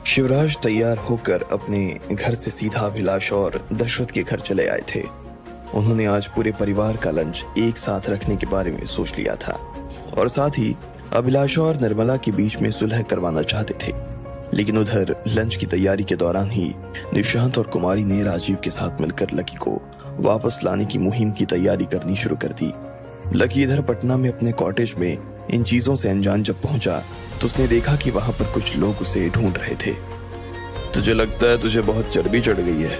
शिवराज तैयार होकर अपने घर से सीधा अभिलाष और दशरथ के घर चले आए थे। उन्होंने आज पूरे परिवार का लंच एक साथ रखने के बारे में सोच लिया था और साथ ही अभिलाष और निर्मला के बीच में सुलह करवाना चाहते थे। लेकिन उधर लंच की तैयारी के दौरान ही निशांत और कुमारी ने राजीव के साथ मिलकर लकी को वापस लाने की मुहिम की तैयारी करनी शुरू कर दी। लकी इधर पटना में अपने कॉटेज में इन चीजों से अनजान जब पहुंचा तो उसने देखा कि वहां पर कुछ लोग उसे ढूंढ रहे थे। तुझे लगता है तुझे बहुत चर्बी चढ़ गई है,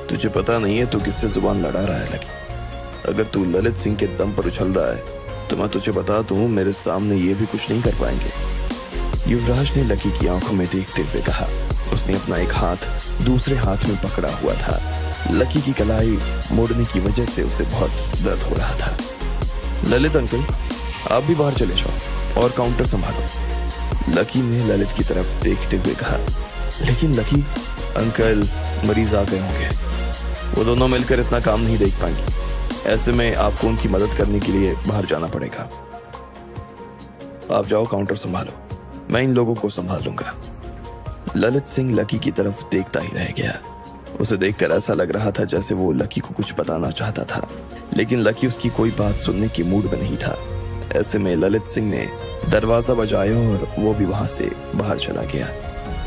तुझे पता नहीं है तू किससे जुबान लड़ा रहा है लकी। अगर तू ललित सिंह के दम पर उछल रहा है तो मैं तुझे बता दूं, मेरे सामने ये भी कुछ नहीं कर पाएंगे। युवराज ने लकी की आंखों में देखते हुए कहा। उसने अपना एक हाथ दूसरे हाथ में पकड़ा हुआ था। लकी की कलाई मोड़ने की वजह से उसे बहुत दर्द हो रहा था। ललित अंकल, आप भी बाहर चले जाओ और काउंटर संभालो, लकी ने ललित की तरफ देखते हुए कहा। लेकिन लकी अंकल, मरीज आ गए होंगे, वो दोनों मिलकर इतना काम नहीं देख पाएंगे। ऐसे में आपको उनकी मदद करने के लिए बाहर जाना पड़ेगा। आप जाओ, काउंटर संभालो, मैं इन लोगों को संभाल लूंगा। ललित सिंह लकी की तरफ देखता ही रह गया। उसे देखकर ऐसा लग रहा था जैसे वो लकी को कुछ बताना चाहता था, लेकिन लकी उसकी कोई बात सुनने के मूड में नहीं था। ऐसे में ललित सिंह ने दरवाजा बजाया और वो भी वहां से बाहर चला गया।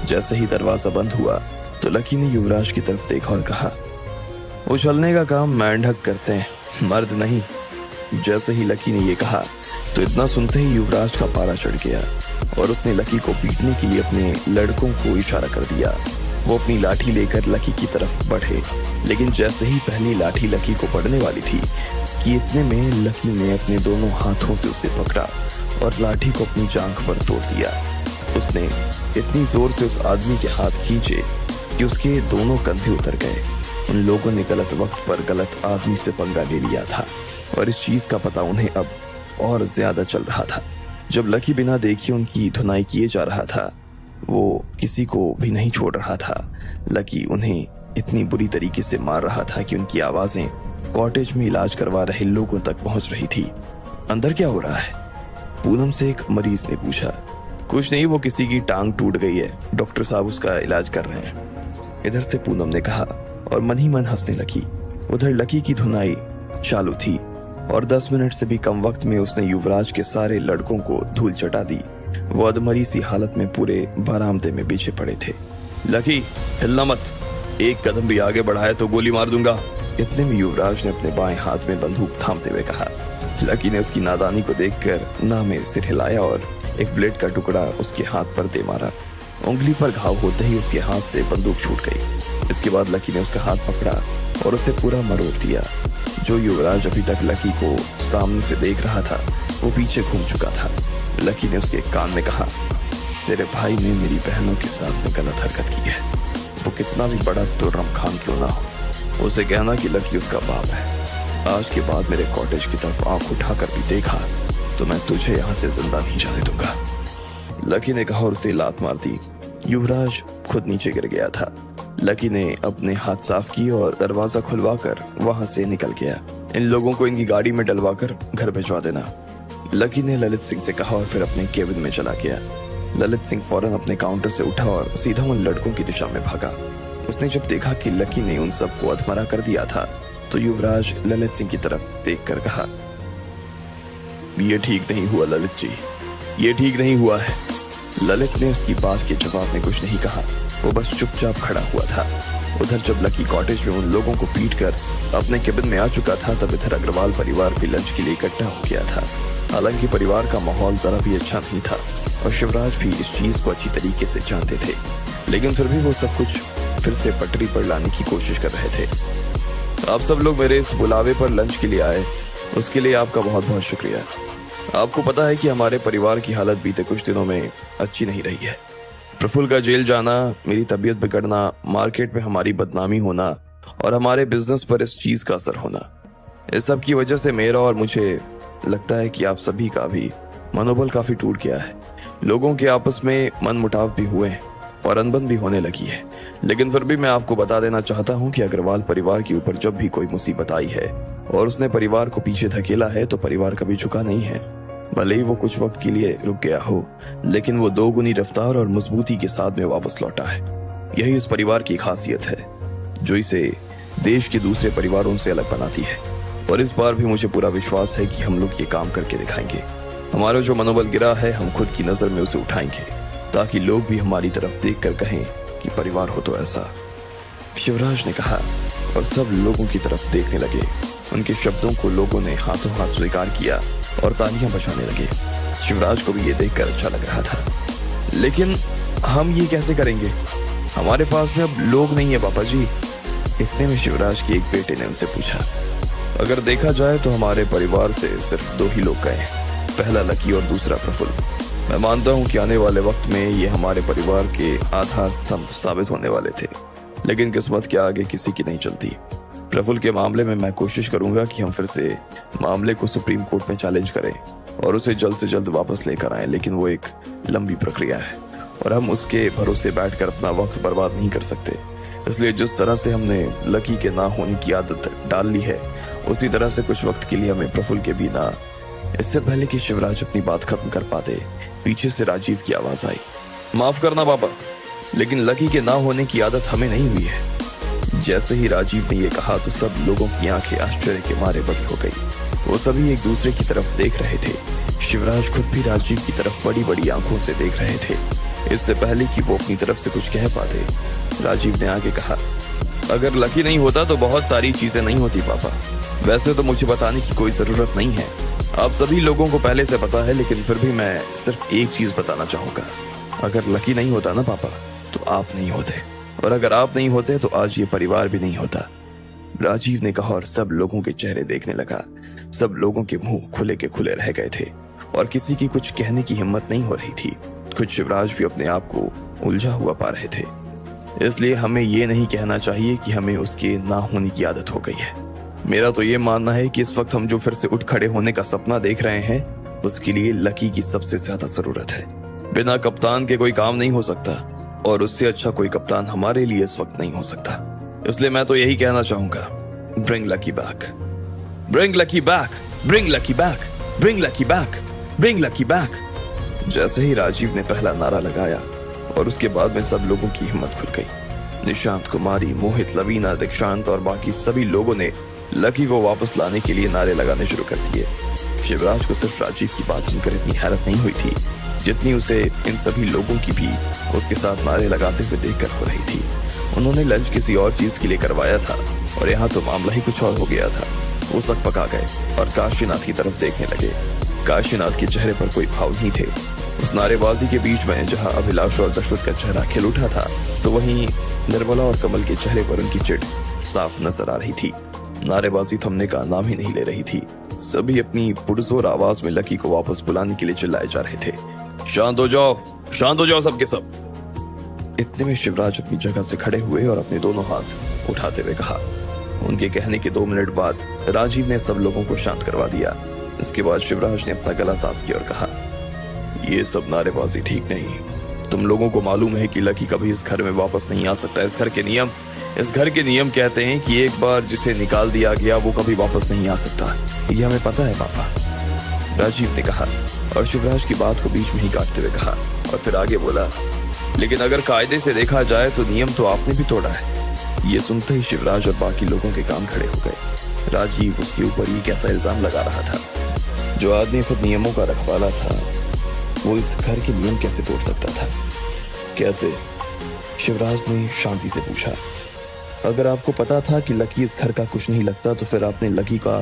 जैसे ही दरवाजा बंद हुआ तो लकी ने युवराज की तरफ देखा और कहा, उछलने का काम मेंढक करते हैं, मर्द नहीं। जैसे ही लकी ने ये कहा तो इतना सुनते ही युवराज का पारा चढ़ गया और उसने लकी को पीटने के लिए अपने लड़कों को इशारा कर दिया। वो अपनी लाठी लेकर लकी की तरफ बढ़े, लेकिन जैसे ही पहली लाठी लकी को पड़ने वाली थी कि इतने में लकी ने अपने दोनों हाथों से उसे पकड़ा और लाठी को अपनी जांघ पर तोड़ दिया। उसने इतनी जोर से उस आदमी के हाथ खींचे कि उसके दोनों कंधे उतर गए। उन लोगों ने गलत वक्त पर गलत आदमी से पंगा ले लिया था और इस चीज का पता उन्हें अब और ज्यादा चल रहा था। जब लकी बिना देखे उनकी धुनाई किए जा रहा था, वो किसी को भी नहीं छोड़ रहा था। लकी उन्हें इतनी बुरी तरीके से मार रहा था कि उनकी आवाजें कॉटेज में इलाज करवा रहे लोगों तक पहुंच रही थी। अंदर क्या हो रहा है? पूनम से एक मरीज ने पूछा। कुछ नहीं, वो किसी की टांग टूट गई है, डॉक्टर साहब उसका इलाज कर रहे हैं, इधर से पूनम ने कहा और मन ही मन हंसने लगी। उधर लकी की धुनाई चालू थी और 10 मिनट से भी कम वक्त में उसने युवराज के सारे लड़कों को धूल चटा दी। वो अधमरी सी हालत में पूरे बरामदे में बिछे पड़े थे। लकी, हिलना मत, एक कदम भी आगे बढ़ाए तो गोली मार दूंगा। इतने में युवराज ने अपने बाएं हाथ में बंदूक थामते हुए कहा। लकी ने उसकी नादानी को देखकर ना में सिर हिलाया और एक ब्लेड का टुकड़ा उसके हाथ पर दे मारा। उंगली पर घाव होते ही उसके हाथ से बंदूक छूट गई। इसके बाद लकी ने उसका हाथ पकड़ा और उसे पूरा मरोड़ दिया। जो युवराज अभी तक लकी को सामने से देख रहा था, वो पीछे घूम चुका था। लकी ने उसके कान में कहा, तेरे भाई ने मेरी बहनों के साथ में गलत हरकत की है, वो कितना भी बड़ा तुर्रम खान क्यों ना हो, उसे कहना कि लकी उसका बाप है। आज के बाद मेरे कॉटेज की तरफ आंख उठाकर भी देखा तो मैं तुझे यहाँ से जिंदा नहीं जाने दूंगा, लकी ने कहा और उसे लात मार दी। युवराज खुद नीचे गिर गया था। लकी ने अपने हाथ साफ किए और दरवाजा खुलवाकर वहां से निकल गया। इन लोगों को इनकी गाड़ी में डलवाकर घर भिजवा देना, लकी ने ललित सिंह से कहा और फिर अपने केबिन में चला गया। ललित सिंह फौरन अपने काउंटर से उठा और सीधा उन लड़कों की दिशा में भागा। उसने जब देखा कि लकी ने उन सबको अधमरा कर दिया था तो युवराज ललित सिंह की तरफ देखकर कहा, ये ठीक नहीं हुआ ललित जी, ये ठीक नहीं हुआ है। ललित ने उसकी बात के जवाब में कुछ नहीं कहा, वो बस चुपचाप खड़ा हुआ था। उधर जब लकी कॉटेज में उन लोगों को पीटकर अपने केबिन में आ चुका था, तब इधर अग्रवाल परिवार भी लंच के लिए इकट्ठा हो गया था। हालांकि परिवार का माहौल जरा भी अच्छा नहीं था और शिवराज भी इस चीज को अच्छी तरीके से जानते थे, लेकिन फिर भी वो सब कुछ फिर से पटरी पर लाने की कोशिश कर रहे थे। आप सब लोग मेरे इस बुलावे पर लंच के लिए आए, उसके लिए आपका बहुत बहुत शुक्रिया। आपको पता है कि हमारे परिवार की हालत बीते कुछ दिनों में अच्छी नहीं रही है। प्रफुल्ल का जेल जाना, मेरी तबीयत बिगड़ना, मार्केट में हमारी बदनामी होना और हमारे बिजनेस पर इस चीज का असर होना, इस सब की वजह से मेरा और मुझे लगता है कि आप सभी का भी मनोबल काफी टूट गया है। लोगों के आपस में मन मुटाव भी हुए हैं और अनबन भी होने लगी है। लेकिन फिर भी मैं आपको बता देना चाहता हूं कि अग्रवाल परिवार के ऊपर जब भी कोई मुसीबत आई है और उसने परिवार को पीछे धकेला है तो परिवार कभी झुका नहीं है। भले ही वो कुछ वक्त के लिए रुक गया हो, लेकिन वो दोगुनी रफ्तार और मजबूती के साथ में वापस लौटा है। यही उस परिवार की खासियत है जो इसे देश के दूसरे परिवारों से अलग बनाती है। और इस बार भी मुझे पूरा विश्वास है कि हम लोग ये काम करके दिखाएंगे। हमारा जो मनोबल गिरा है, हम खुद की नजर में उसे उठाएंगे, ताकि लोग भी हमारी तरफ देख कर कहें कि परिवार हो तो ऐसा। शिवराज ने कहा और सब लोगों की तरफ देखने लगे। उनके शब्दों को लोगों ने हाथों हाथ स्वीकार किया और तालियां बजाने लगे। शिवराज को भी ये देखकर अच्छा लग रहा था। लेकिन हम ये कैसे करेंगे? हमारे पास में अब लोग नहीं है पापा जी। इतने में शिवराज के एक बेटे ने उनसे पूछा। अगर देखा जाए तो हमारे परिवार से सिर्फ 2 ही लोग गए हैं, पहला लकी और दूसरा प्रफुल्ल। मैं मानता हूँ कि आने वाले वक्त में ये हमारे परिवार के आधार स्तंभ साबित होने वाले थे, लेकिन किस्मत के आगे किसी की नहीं चलती। प्रफुल्ल के मामले में मैं कोशिश करूंगा कि हम फिर से मामले को सुप्रीम कोर्ट में चैलेंज करें और उसे जल्द से जल्द वापस लेकर आएं, लेकिन वो एक लंबी प्रक्रिया है और हम उसके भरोसे बैठकर अपना वक्त बर्बाद नहीं कर सकते। इसलिए जिस तरह से हमने लकी के ना होने की आदत डाल ली है, उसी तरह से कुछ वक्त के लिए हमें प्रफुल्ल के भी ना। इससे पहले कि शिवराज अपनी बात खत्म कर पाते, पीछे से राजीव की आवाज आई। माफ करना पापा, लेकिन लकी के ना होने की आदत हमें नहीं हुई है। जैसे ही राजीव ने यह कहा तो सब लोगों की आंखें आश्चर्य के मारे बड़ी हो गई। वो सभी एक दूसरे की तरफ देख रहे थे। शिवराज खुद भी राजीव की तरफ बड़ी बड़ी आंखों से देख रहे थे। इससे पहले कि वो अपनी तरफ से कुछ कह पाते, राजीव ने आगे कहा, अगर लकी नहीं होता तो बहुत सारी चीजें नहीं होती पापा। वैसे तो मुझे बताने की कोई जरूरत नहीं है, आप सभी लोगों को पहले से पता है, लेकिन फिर भी मैं सिर्फ एक चीज बताना चाहूंगा। अगर लकी नहीं होता ना पापा, तो आप नहीं होते, और अगर आप नहीं होते तो आज ये परिवार भी नहीं होता। राजीव ने कहा और सब लोगों के चेहरे देखने लगा। सब लोगों के मुंह खुले के खुले रह गए थे और किसी की कुछ कहने की हिम्मत नहीं हो रही थी। खुद शिवराज भी अपने आप को उलझा हुआ पा रहे थे। इसलिए हमें ये नहीं कहना चाहिए कि हमें उसके ना होने की आदत हो गई है। मेरा तो ये मानना है कि इस वक्त हम जो फिर से उठ खड़े होने का सपना देख रहे हैं, उसके लिए लकी की सबसे ज्यादा जरूरत है। बिना कप्तान के कोई काम नहीं हो सकता, और उससे अच्छा कोई कप्तान हमारे लिए इस वक्त नहीं हो सकता। इसलिए मैं तो यही कहना चाहूंगा, bring lucky back, bring lucky back, bring lucky back, bring lucky back, bring lucky back. जैसे ही राजीव ने पहला नारा लगाया और उसके बाद में सब लोगों की हिम्मत खुल गई। निशांत, कुमारी, मोहित, लवीना, दीक्षांत और बाकी सभी लोगों ने लकी को वापस लाने के लिए नारे लगाने शुरू कर दिए। शिवराज को सिर्फ राजीव की बात सुनकर इतनी हैरत नहीं हुई थी जितनी उसे इन सभी लोगों की भी उसके साथ नारे लगाते हुए देखकर हो रही थी। उन्होंने लंच किसी और चीज के लिए करवाया था और यहाँ तो मामला ही कुछ और हो गया था। वो सक पका गए और काशीनाथ की तरफ देखने लगे। काशीनाथ के चेहरे पर कोई भाव नहीं थे। उस नारेबाजी के बीच में जहाँ अभिलाष और दशरथ का चेहरा खिल उठा था, तो वहीं निर्मला और कमल के चेहरे पर उनकी चिढ़ साफ नजर आ रही थी। नारेबाजी थमने का नाम ही नहीं ले रही थी। सभी अपनी पुरजोर आवाज में लकी को वापस बुलाने के लिए चिल्लाए जा रहे थे। शांत हो जाओ, शांत हो जाओ सबके सब। इतने में शिवराज अपनी जगह से खड़े हुए और अपने दोनों हाथ उठाते हुए कहा। उनके कहने के 2 मिनट बाद राजीव ने सब लोगों को शांत करवा दिया। इसके बाद शिवराज ने अपना गला साफ किया और कहा, ये सब नारेबाजी ठीक नहीं। तुम लोगों को मालूम है कि लकी कभी इस घर में वापस नहीं आ सकता। इस घर के नियम कहते हैं कि एक बार जिसे निकाल दिया गया वो कभी वापस नहीं आ सकता। ये हमें पता है पापा, राजीव ने कहा और शिवराज की बात को बीच में ही काटते हुए कहा और फिर आगे बोला, लेकिन अगर कायदे से देखा जाए तो नियम तो आपने भी तोड़ा है। ये सुनते ही शिवराज और बाकी लोगों के कान खड़े हो गए। राजीव उसके ऊपर ये कैसा इल्जाम लगा रहा था? जो आदमी खुद नियमों का रखवाला था, वो इस घर के नियम कैसे तोड़ सकता था? कैसे? शिवराज ने शांति से पूछा। अगर आपको पता था कि लकी इस घर का कुछ नहीं लगता, तो फिर आपने लकी का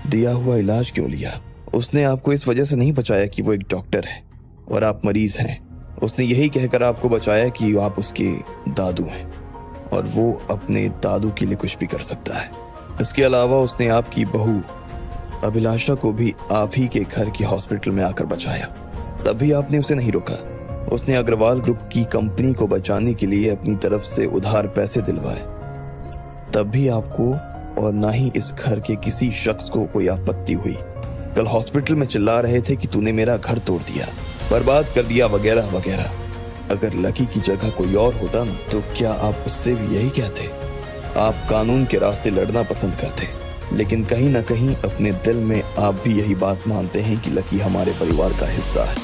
दिया हुआ इलाज क्यों लिया? उसने आपको इस वजह से नहीं बचाया कि वो एक डॉक्टर है और आप मरीज हैं। उसने यही कहकर आपको बचाया कि आप उसके दादू हैं और वो अपने दादू के लिए कुछ भी कर सकता है। इसके अलावा उसने आपकी बहू अभिलाषा को भी आप ही के घर के हॉस्पिटल में आकर बचाया, तब भी आपने उसे नहीं रोका। उसने अग्रवाल ग्रुप की कंपनी को बचाने के लिए अपनी तरफ से उधार पैसे दिलवाए, तब भी आपको और ना ही इस घर के किसी शख्स को कोई आपत्ति हुई। कल हॉस्पिटल में चिल्ला रहे थे कि तूने मेरा घर तोड़ दिया, बर्बाद कर दिया, वगैरह वगैरह। अगर लकी की जगह कोई और होता ना, तो क्या आप उससे भी यही कहते? आप कानून के रास्ते लड़ना पसंद करते, लेकिन कहीं ना कहीं अपने दिल में आप भी यही बात मानते हैं कि लकी हमारे परिवार का हिस्सा है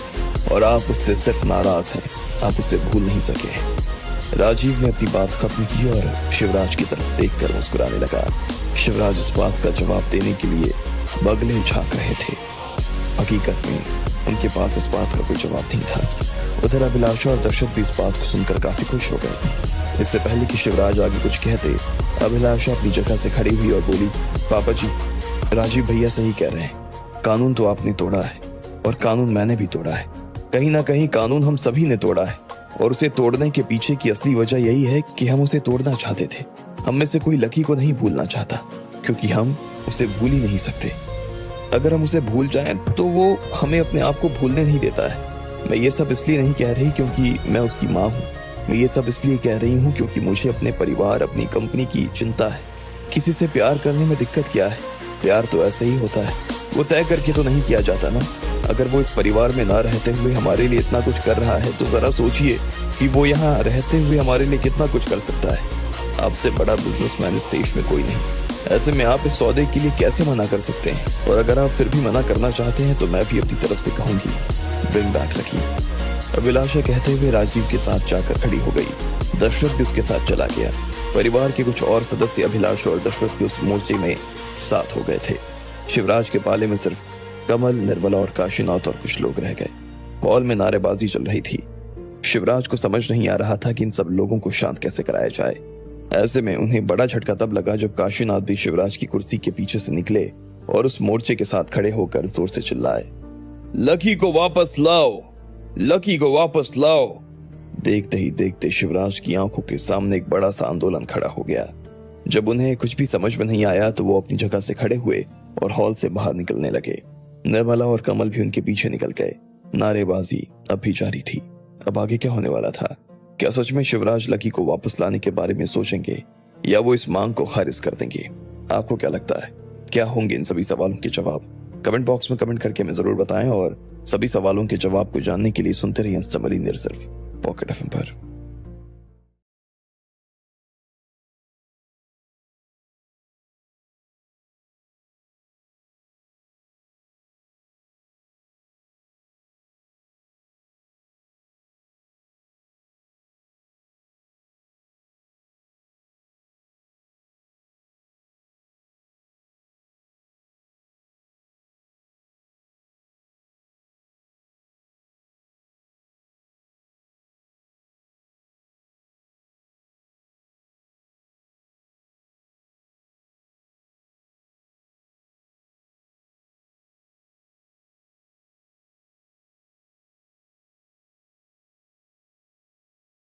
और आप उससे सिर्फ नाराज हैं, आप उसे भूल नहीं सके। राजीव ने अपनी बात खत्म की और शिवराज की तरफ देखकर मुस्कुराने लगा। शिवराज इस बात का जवाब देने के लिए बगले झांक रहे थे। हकीकत में उनके पास इस बात का कोई जवाब नहीं था। उधर अभिलाषा और दर्शक भी इस बात को सुनकर काफी खुश हो गए। इससे पहले कि शिवराज आगे कुछ कहते, अभिलाषा अपनी जगह से खड़ी हुई और बोली, पापा जी, राजीव भैया सही कह रहे हैं। कानून तो आपने तोड़ा है और कानून मैंने भी तोड़ा है। कहीं ना कहीं कानून हम सभी ने तोड़ा है और उसे तोड़ने के पीछे की असली वजह यही है कि हम उसे तोड़ना चाहते थे। हम में से कोई लकी को नहीं भूलना चाहता, क्योंकि हम उसे भूल ही नहीं सकते। अगर हम उसे भूल जाएं तो वो हमें अपने आप को भूलने नहीं देता है। मैं ये सब इसलिए नहीं कह रही क्योंकि मैं उसकी माँ हूँ। मैं ये सब इसलिए कह रही हूँ क्योंकि मुझे अपने परिवार, अपनी कंपनी की चिंता है। किसी से प्यार करने में दिक्कत क्या है? प्यार तो ऐसे ही होता है, वो तय करके तो नहीं किया जाता ना। अगर वो इस परिवार में ना रहते हुए हमारे लिए इतना कुछ कर रहा है तो जरा सोचिए कि वो यहाँ रहते हुए हमारे लिए कितना कुछ कर सकता है। आपसे बड़ा बिजनेसमैन इस देश में कोई नहीं। ऐसे में आप इस सौदे के लिए कैसे मना कर सकते हैं? और अगर आप फिर भी मना करना चाहते हैं तो मैं भी अपनी तरफ से कहूंगी, ब्रिंग बैक लकी। अभिलाषा कहते हुए राजीव के साथ जाकर खड़ी हो गई। दशरथ भी उसके साथ चला गया। परिवार के कुछ और सदस्य अभिलाषा और दशरथ के उस मोर्चे में साथ हो गए थे। शिवराज के पाले में सिर्फ कमल, निर्मला और काशीनाथ और कुछ लोग रह गए। हॉल में नारेबाजी चल रही थी। शिवराज को समझ नहीं आ रहा था कि इन सब लोगों को शांत कैसे कराया जाए। ऐसे में उन्हें बड़ा झटका तब लगा जब काशीनाथ भी शिवराज की कुर्सी के पीछे से निकले और उस मोर्चे के साथ खड़े होकर जोर से चिल्लाए, लकी को वापस लाओ, लकी को वापस लाओ। देखते ही देखते शिवराज की आंखों के सामने एक बड़ा सा आंदोलन खड़ा हो गया। जब उन्हें कुछ भी समझ में नहीं आया तो वो अपनी जगह से खड़े हुए और हॉल से बाहर निकलने लगे। निर्मला और कमल भी उनके पीछे निकल गए। नारेबाजी अब भी जारी थी। अब आगे क्या होने वाला था? क्या सच में शिवराज लकी को वापस लाने के बारे में सोचेंगे या वो इस मांग को खारिज कर देंगे? आपको क्या लगता है, क्या होंगे इन सभी सवालों के जवाब? कमेंट बॉक्स में कमेंट करके हमें जरूर बताएं और सभी सवालों के जवाब को जानने के लिए सुनते रहिए इंस्टा मरीन सिर्फ पॉकेट एफएम पर।